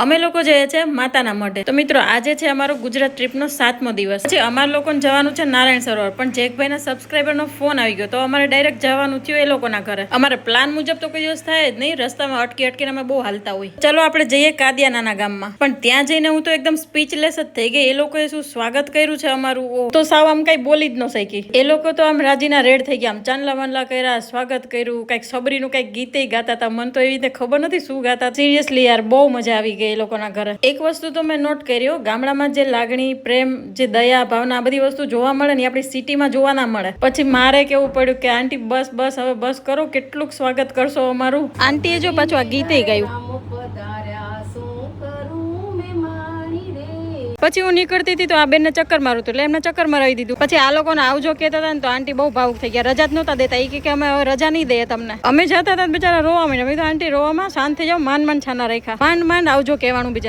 અમે લોકો જઈએ છે માતાના મઢે। તો મિત્રો આજે છે અમારો ગુજરાત ટ્રીપનો 7મો દિવસ છે। અમારે લોકોને જવાનું છે નારાયણ સરોવર, પણ જેકભાઈના સબસ્ક્રાઇબરનો ફોન આવી ગયો તો અમારે ડાયરેક્ટ જવાનું થયું એ લોકોના ઘરે। અમારે પ્લાન મુજબ તો કોઈ દિવસ થાય જ નહીં, રસ્તામાં અટકીને અમે બહુ હાલતા હોય। ચલો આપણે જઈએ કાદિયા નાના ગામમાં, પણ ત્યાં જઈને હું તો એકદમ સ્પીચલેસ જ થઈ ગઈ। એ લોકોએ શું સ્વાગત કર્યું છે અમારું, તો સાવ આમ કઈ બોલી જ ન શકી। એ લોકો તો આમ રાજીના રેડ થઈ ગયા, આમ ચાંદલા વાંદલા કર્યા, સ્વાગત કર્યું, કઈક સબરીનું કઈક ગીતે ગાતા હતા। મને તો એવી રીતે ખબર નથી શું ગાતા। સિરિયસલી યાર બહુ મજા આવી ગઈ એ લોકોના ઘરે। એક વસ્તુ તો મેં નોટ કર્યો, ગામડામાં જે લાગણી, પ્રેમ, જે દયા ભાવના આ બધી વસ્તુ જોવા મળે ને, આપણી સિટીમાં જોવા ના મળે। પછી મારે કેવું પડ્યું કે આંટી બસ બસ હવે બસ કરો, કેટલુંક સ્વાગત કરશો અમારું। આંટીએ જો પાછું આ ગીતે ગાયું। પછી હું નીકળતી હતી તો આ બેનને ચક્કર મારું હતું, એટલે એમને ચક્કર મરાવી દીધું। પછી આ લોકોને આવજો કહેતા હતા ને તો આંટી બહુ ભાવુક થઈ ગયા, રજા જ નહોતા દેતા। એ કે અમે હવે રજા નહીં દઈએ તમને। અમે જતા હતા બિચારા રોવા માંડ્યા। મેં તો આંટી રોવામાં શાંત થઈ જાવ, માંડ છાના રાખ્યા, માંડ આવજો કહેવાનું બીજા।